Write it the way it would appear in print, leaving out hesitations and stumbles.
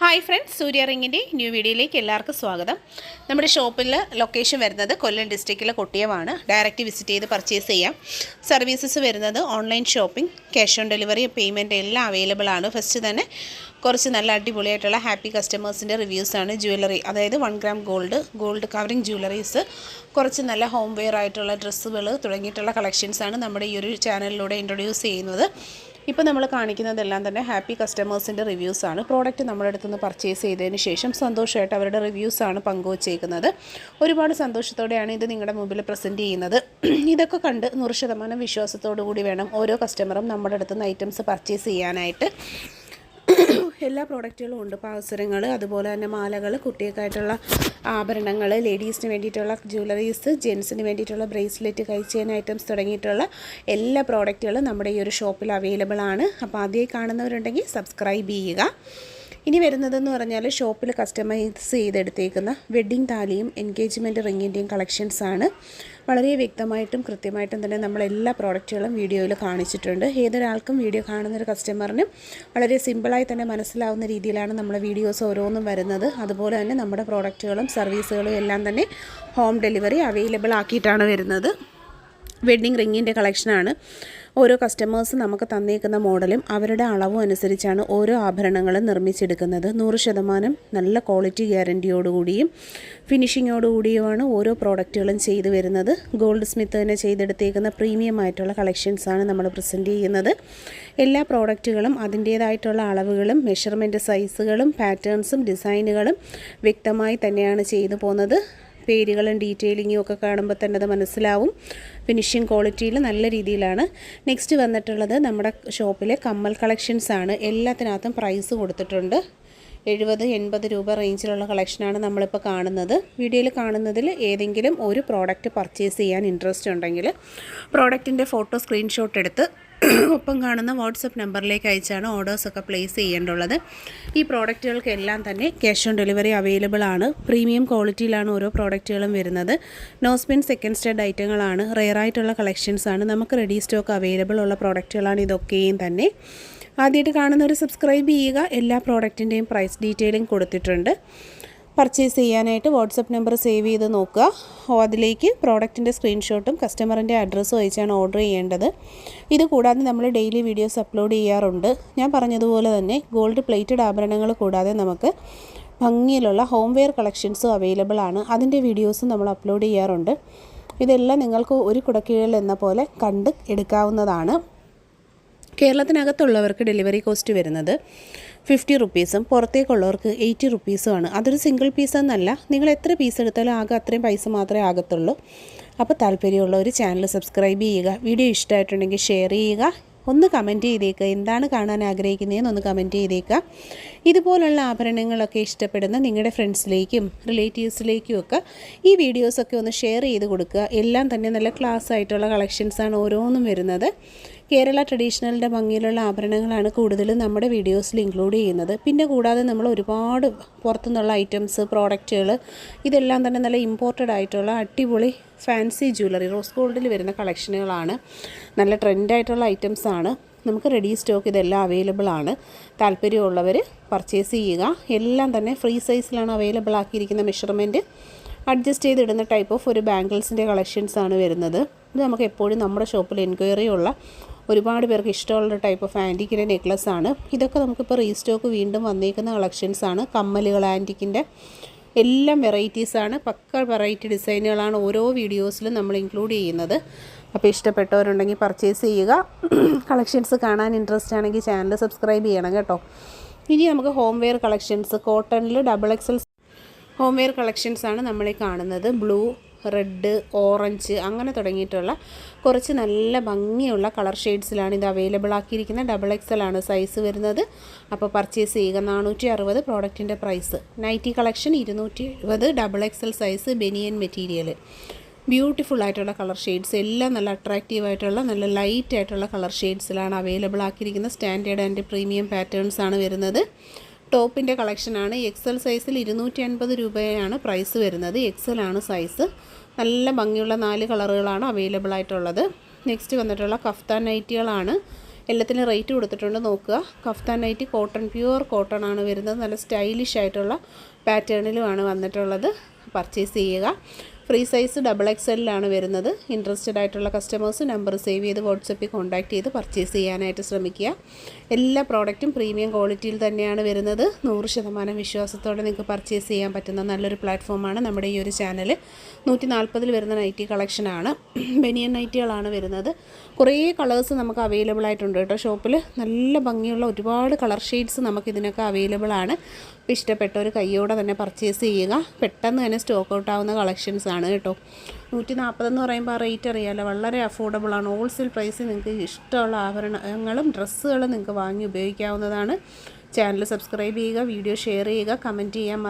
Hi friends, സൂര്യ റിങ്ങിൻ്റെ new വീഡിയോയിലേക്ക് എല്ലാവർക്കും സ്വാഗതം. നമ്മുടെ ഷോപ്പിൽ ലൊക്കേഷൻ വരുന്നത് കൊല്ലം ഡിസ്ട്രിക്റ്റിലെ കൊട്ടിയമാണ്. ഡയറക്റ്റ് വിസിറ്റ് ചെയ്ത് പർച്ചേസ് ചെയ്യാം. സർവീസസ് വരുന്നത് online shopping, cash on delivery, payment എല്ലാം അവൈലബിൾ ആണ്. ഫസ്റ്റ് തന്നെ കുറച്ച് നല്ല അടിപൊളിയായിട്ടുള്ള ഹാപ്പി കസ്റ്റമേഴ്സിൻ്റെ റിവ്യൂസാണ്. ജ്വല്ലറി, അതായത് 1 ഗ്രാം ഗോൾഡ് കവറിങ് ജ്വല്ലറീസ്, കുറച്ച് നല്ല ഹോം വെയർ ആയിട്ടുള്ള ഡ്രസ്സുകൾ തുടങ്ങിയിട്ടുള്ള കളക്ഷൻസാണ് നമ്മുടെ ഈ ഒരു ചാനലിലൂടെ ഇൻട്രൊഡ്യൂസ് ചെയ്യുന്നത്. ഇപ്പോൾ നമ്മൾ കാണിക്കുന്നതെല്ലാം തന്നെ ഹാപ്പി കസ്റ്റമേഴ്സിൻ്റെ റിവ്യൂസാണ്. പ്രോഡക്റ്റ് നമ്മുടെ അടുത്തുനിന്ന് പർച്ചേസ് ചെയ്തതിന് ശേഷം സന്തോഷമായിട്ട് അവരുടെ റിവ്യൂസാണ് പങ്കുവച്ചേക്കുന്നത്. ഒരുപാട് സന്തോഷത്തോടെയാണ് ഇത് നിങ്ങളുടെ മുമ്പിൽ പ്രസൻറ്റ് ചെയ്യുന്നത്. ഇതൊക്കെ കണ്ട് 100% വിശ്വാസത്തോടു കൂടി വേണം ഓരോ കസ്റ്റമറും നമ്മുടെ അടുത്തുനിന്ന് ഐറ്റംസ് പർച്ചേസ് ചെയ്യാനായിട്ട്. എല്ലാ പ്രോഡക്റ്റുകളും ഉണ്ട്. പാവസരങ്ങൾ, അതുപോലെ തന്നെ മാലകൾ, കുട്ടികൾക്കായിട്ടുള്ള ആഭരണങ്ങൾ, ലേഡീസിന് വേണ്ടിയിട്ടുള്ള ജ്വല്ലറീസ്, ജെൻസിന് വേണ്ടിയിട്ടുള്ള ബ്രേസ്ലെറ്റ്, കൈച്ചെയിൻ ഐറ്റംസ് തുടങ്ങിയിട്ടുള്ള എല്ലാ പ്രോഡക്റ്റുകളും നമ്മുടെ ഈ ഒരു ഷോപ്പിൽ അവൈലബിൾ ആണ്. അപ്പോൾ ആദ്യമായി കാണുന്നവരുണ്ടെങ്കിൽ സബ്സ്ക്രൈബ് ചെയ്യുക. ഇനി വരുന്നതെന്ന് പറഞ്ഞാൽ ഷോപ്പിൽ കസ്റ്റമൈസ് ചെയ്തെടുത്തേക്കുന്ന വെഡ്ഡിംഗ് താലിയും എൻഗേജ്മെൻറ്റ് റിങ്ങിൻ്റെയും കളക്ഷൻസാണ്. വളരെ വ്യക്തമായിട്ടും കൃത്യമായിട്ടും തന്നെ നമ്മളെല്ലാ പ്രോഡക്റ്റുകളും വീഡിയോയിൽ കാണിച്ചിട്ടുണ്ട്. ഏതൊരാൾക്കും വീഡിയോ കാണുന്നൊരു കസ്റ്റമറിനും വളരെ സിമ്പിളായി തന്നെ മനസ്സിലാവുന്ന രീതിയിലാണ് നമ്മളെ വീഡിയോസ് ഓരോന്നും വരുന്നത്. അതുപോലെ തന്നെ നമ്മുടെ പ്രോഡക്റ്റുകളും സർവീസുകളും എല്ലാം തന്നെ ഹോം ഡെലിവറി അവൈലബിൾ ആക്കിയിട്ടാണ് വരുന്നത്. വെഡ്ഡിംഗ് റിങ്ങിൻ്റെ കളക്ഷനാണ്. ഓരോ കസ്റ്റമേഴ്സ് നമുക്ക് തന്നേക്കുന്ന മോഡലും അവരുടെ അളവും അനുസരിച്ചാണ് ഓരോ ആഭരണങ്ങളും നിർമ്മിച്ചെടുക്കുന്നത്. 100% നല്ല ക്വാളിറ്റി ഗ്യാരൻറ്റിയോടുകൂടിയും ഫിനിഷിങ്ങോടുകൂടിയുമാണ് ഓരോ പ്രോഡക്റ്റുകളും ചെയ്തു വരുന്നത്. ഗോൾഡ് സ്മിത്ത് തന്നെ ചെയ്തെടുത്തേക്കുന്ന പ്രീമിയം ആയിട്ടുള്ള കളക്ഷൻസാണ് നമ്മൾ പ്രസൻറ്റ് ചെയ്യുന്നത്. എല്ലാ പ്രോഡക്റ്റുകളും അതിൻ്റേതായിട്ടുള്ള അളവുകളും മെഷർമെൻറ്റ് സൈസുകളും പാറ്റേൺസും ഡിസൈനുകളും വ്യക്തമായി തന്നെയാണ് ചെയ്തു പോകുന്നത്. പേരുകളും ഡീറ്റെയിലിങ്ങും ഒക്കെ കാണുമ്പോൾ തന്നെ അത് മനസ്സിലാവും. ഫിനിഷിംഗ് ക്വാളിറ്റിയിൽ നല്ല രീതിയിലാണ്. നെക്സ്റ്റ് വന്നിട്ടുള്ളത് നമ്മുടെ ഷോപ്പിലെ കമ്മൽ കളക്ഷൻസാണ്. എല്ലാത്തിനകത്തും പ്രൈസ് കൊടുത്തിട്ടുണ്ട്. 70-80 രൂപ റേഞ്ചിലുള്ള കളക്ഷനാണ് നമ്മളിപ്പോൾ കാണുന്നത്. വീഡിയോയിൽ കാണുന്നതിൽ ഏതെങ്കിലും ഒരു പ്രോഡക്റ്റ് പർച്ചേസ് ചെയ്യാൻ ഇൻട്രസ്റ്റ് ഉണ്ടെങ്കിൽ പ്രോഡക്റ്റിൻ്റെ ഫോട്ടോ സ്ക്രീൻഷോട്ട് എടുത്ത് ഒപ്പം കാണുന്ന വാട്സപ്പ് നമ്പറിലേക്ക് അയച്ചാണ് ഓർഡേഴ്സൊക്കെ പ്ലേസ് ചെയ്യേണ്ടുള്ളത്. ഈ പ്രോഡക്റ്റുകൾക്കെല്ലാം തന്നെ ക്യാഷ് ഓൺ ഡെലിവറി അവൈലബിൾ ആണ്. പ്രീമിയം ക്വാളിറ്റിയിലാണ് ഓരോ പ്രോഡക്റ്റുകളും വരുന്നത്. നോ സ്പിൻ സെക്കൻഡ് സ്റ്റഡ് ഐറ്റങ്ങളാണ്. റെയറായിട്ടുള്ള കളക്ഷൻസാണ്. നമുക്ക് റെഡി സ്റ്റോക്ക് അവൈലബിൾ ഉള്ള പ്രോഡക്റ്റുകളാണ് ഇതൊക്കെയും തന്നെ. ആദ്യമായിട്ട് കാണുന്നവർ സബ്സ്ക്രൈബ് ചെയ്യുക. എല്ലാ പ്രോഡക്റ്റിൻ്റെയും പ്രൈസ് ഡീറ്റെയിലിംഗ് കൊടുത്തിട്ടുണ്ട്. പർച്ചേസ് ചെയ്യാനായിട്ട് വാട്സപ്പ് നമ്പർ സേവ് ചെയ്ത് നോക്കുക. അതിലേക്ക് പ്രോഡക്റ്റിൻ്റെ സ്ക്രീൻഷോട്ടും കസ്റ്റമറിൻ്റെ അഡ്രസ്സും അയച്ചാണ് ഓർഡർ ചെയ്യേണ്ടത്. ഇത് കൂടാതെ നമ്മൾ ഡെയിലി വീഡിയോസ് അപ്ലോഡ് ചെയ്യാറുണ്ട്. ഞാൻ പറഞ്ഞതുപോലെ തന്നെ ഗോൾഡ് പ്ലേറ്റഡ് ആഭരണങ്ങൾ കൂടാതെ നമുക്ക് ഭംഗിയിലുള്ള ഹോം വെയർ കളക്ഷൻസും അവൈലബിൾ ആണ്. അതിൻ്റെ വീഡിയോസും നമ്മൾ അപ്ലോഡ് ചെയ്യാറുണ്ട്. ഇതെല്ലാം നിങ്ങൾക്ക് ഒരു കുടക്കീഴിൽ എന്ന പോലെ കണ്ട് എടുക്കാവുന്നതാണ്. കേരളത്തിനകത്തുള്ളവർക്ക് ഡെലിവറി കോസ്റ്റ് വരുന്നത് 50 റുപ്പീസും പുറത്തേക്കുള്ളവർക്ക് 80 റുപ്പീസുമാണ്. അതൊരു സിംഗിൾ പീസ് എന്നല്ല, നിങ്ങൾ എത്ര പീസ് എടുത്താലും ആകെ അത്രയും പൈസ മാത്രമേ ആകത്തുള്ളൂ. അപ്പോൾ താല്പര്യമുള്ളവർ ചാനൽ സബ്സ്ക്രൈബ് ചെയ്യുക. വീഡിയോ ഇഷ്ടമായിട്ടുണ്ടെങ്കിൽ ഷെയർ ചെയ്യുക. ഒന്ന് കമൻറ്റ് ചെയ്തേക്കുക. എന്താണ് കാണാൻ ആഗ്രഹിക്കുന്നതെന്നൊന്ന് കമൻറ്റ് ചെയ്തേക്കുക. ഇതുപോലുള്ള ആഭരണങ്ങളൊക്കെ ഇഷ്ടപ്പെടുന്ന നിങ്ങളുടെ ഫ്രണ്ട്സിലേക്കും റിലേറ്റീവ്സിലേക്കും ഒക്കെ ഈ വീഡിയോസൊക്കെ ഒന്ന് ഷെയർ ചെയ്ത് കൊടുക്കുക. എല്ലാം തന്നെ നല്ല ക്ലാസ് ആയിട്ടുള്ള കളക്ഷൻസാണ് ഓരോന്നും വരുന്നത്. കേരള ട്രഡീഷണലിൻ്റെ ഭംഗിയിലുള്ള ആഭരണങ്ങളാണ് കൂടുതലും നമ്മുടെ വീഡിയോസിൽ ഇൻക്ലൂഡ് ചെയ്യുന്നത്. പിന്നെ കൂടാതെ നമ്മൾ ഒരുപാട് പുറത്തുനിന്നുള്ള ഐറ്റംസ്, പ്രോഡക്റ്റുകൾ, ഇതെല്ലാം തന്നെ നല്ല ഇമ്പോർട്ടഡ് ആയിട്ടുള്ള അടിപൊളി ഫാൻസി ജ്വല്ലറി, റോസ് ഗോൾഡിൽ വരുന്ന കളക്ഷനുകളാണ്. നല്ല ട്രെൻഡായിട്ടുള്ള ഐറ്റംസാണ്. നമുക്ക് റെഡി സ്റ്റോക്ക് ഇതെല്ലാം അവൈലബിൾ ആണ്. താല്പര്യമുള്ളവർ പർച്ചേസ് ചെയ്യുക. എല്ലാം തന്നെ ഫ്രീ സൈസിലാണ് അവൈലബിൾ ആക്കിയിരിക്കുന്ന. മെഷർമെൻറ്റ് അഡ്ജസ്റ്റ് ചെയ്തിടുന്ന ടൈപ്പ് ഓഫ് ഒരു ബാംഗിൾസിൻ്റെ കളക്ഷൻസാണ് വരുന്നത്. ഇത് നമുക്ക് എപ്പോഴും നമ്മുടെ ഷോപ്പിൽ എൻക്വയറി ഉള്ള ഒരുപാട് പേർക്ക് ഇഷ്ടമുള്ള ടൈപ്പ് ഓഫ് ആൻറ്റിക്കിൻ്റെ നെക്ലസ് ആണ്. ഇതൊക്കെ നമുക്കിപ്പോൾ റീസ്റ്റോക്ക് വീണ്ടും വന്നേക്കുന്ന കളക്ഷൻസാണ്. കമ്മലുകൾ ആൻറ്റിക്കിൻ്റെ എല്ലാം വെറൈറ്റീസാണ്. പക്ക വെറൈറ്റി ഡിസൈനുകളാണ് ഓരോ വീഡിയോസിലും നമ്മൾ ഇൻക്ലൂഡ് ചെയ്യുന്നത്. അപ്പോൾ ഇഷ്ടപ്പെട്ടവരുണ്ടെങ്കിൽ പർച്ചേസ് ചെയ്യുക. കളക്ഷൻസ് കാണാൻ ഇൻട്രസ്റ്റ് ആണെങ്കിൽ ചാനൽ സബ്സ്ക്രൈബ് ചെയ്യണം കേട്ടോ. ഇനി നമുക്ക് ഹോം വെയർ കളക്ഷൻസ്, കോട്ടണിൽ XXL ഹോം വെയർ കളക്ഷൻസാണ് നമ്മളീ കാണുന്നത്. ബ്ലൂ, റെഡ്, ഓറഞ്ച് അങ്ങനെ തുടങ്ങിയിട്ടുള്ള കുറച്ച് നല്ല ഭംഗിയുള്ള കളർ ഷെയ്ഡ്സിലാണ് ഇത് അവൈലബിൾ ആക്കിയിരിക്കുന്നത്. XXL ആണ് സൈസ് വരുന്നത്. അപ്പോൾ പർച്ചേസ് ചെയ്യുക. 460 പ്രോഡക്റ്റിൻ്റെ price. Nighty collection 220, XXL size, banian material. Beautiful ആയിട്ടുള്ള കളർ ഷെയ്ഡ്സ്, എല്ലാം നല്ല അട്രാക്റ്റീവായിട്ടുള്ള നല്ല ലൈറ്റ് ആയിട്ടുള്ള കളർ ഷെയ്ഡ്സിലാണ് അവൈലബിൾ ആക്കിയിരിക്കുന്നത്. സ്റ്റാൻഡേർഡ് ആൻഡ് പ്രീമിയം പാറ്റേൺസ് ആണ് വരുന്നത്. ടോപ്പിൻ്റെ കളക്ഷനാണ്. XL സൈസിൽ 250 രൂപയാണ് പ്രൈസ് വരുന്നത്. XL ആണ് സൈസ്. നല്ല ഭംഗിയുള്ള 4 കളറുകളാണ് അവൈലബിൾ ആയിട്ടുള്ളത്. നെക്സ്റ്റ് വന്നിട്ടുള്ള കഫ്താൻ നൈറ്റികളാണ്. എല്ലാത്തിനും റേറ്റ് കൊടുത്തിട്ടുണ്ട്, നോക്കുക. Kaftan nighty cotton, pure cotton ആണ് വരുന്നത്. നല്ല സ്റ്റൈലിഷ് ആയിട്ടുള്ള പാറ്റേണിലുമാണ് വന്നിട്ടുള്ളത്. പർച്ചേസ് ചെയ്യുക. ഫ്രീ സൈസ് XXL വരുന്നത്. ഇൻട്രസ്റ്റഡ് ആയിട്ടുള്ള കസ്റ്റമേഴ്സ് നമ്പർ സേവ് ചെയ്ത് വാട്സപ്പിൽ കോൺടാക്റ്റ് ചെയ്ത് പർച്ചേസ് ചെയ്യാനായിട്ട് ശ്രമിക്കുക. എല്ലാ പ്രോഡക്റ്റും പ്രീമിയം ക്വാളിറ്റിയിൽ തന്നെയാണ് വരുന്നത്. 100% വിശ്വാസത്തോടെ നിങ്ങൾക്ക് പർച്ചേസ് ചെയ്യാൻ പറ്റുന്ന നല്ലൊരു പ്ലാറ്റ്ഫോമാണ് നമ്മുടെ ഈ ഒരു ചാനൽ. 140 വരുന്ന നൈറ്റി കളക്ഷനാണ്. ബനിയൻ നൈറ്റികളാണ് വരുന്നത്. കുറേ കളേഴ്സ് നമുക്ക് അവൈലബിൾ ആയിട്ടുണ്ട് കേട്ടോ ഷോപ്പിൽ. നല്ല ഭംഗിയുള്ള ഒരുപാട് കളർ ഷെയ്ഡ്സ് നമുക്കിതിനൊക്കെ അവൈലബിൾ ആണ്. അപ്പോൾ ഇഷ്ടപ്പെട്ട ഒരു കൈയോടെ തന്നെ പർച്ചേസ് ചെയ്യുക. പെട്ടെന്ന് തന്നെ സ്റ്റോക്ക് ഔട്ട് ആവുന്ന കളക്ഷൻസ് ആണ് കേട്ടോ. 140 എന്ന് പറയുമ്പോൾ ആ റേറ്റ് അറിയാമല്ലോ, വളരെ അഫോർഡബിളാണ്. ഹോൾസെയിൽ പ്രൈസിൽ നിങ്ങൾക്ക് ഇഷ്ടമുള്ള ആഭരണങ്ങളും ഡ്രസ്സുകളും നിങ്ങൾക്ക് വാങ്ങി ഉപയോഗിക്കാവുന്നതാണ്. ചാനൽ സബ്സ്ക്രൈബ് ചെയ്യുക, വീഡിയോ ഷെയർ ചെയ്യുക, കമൻറ്റ് ചെയ്യാൻ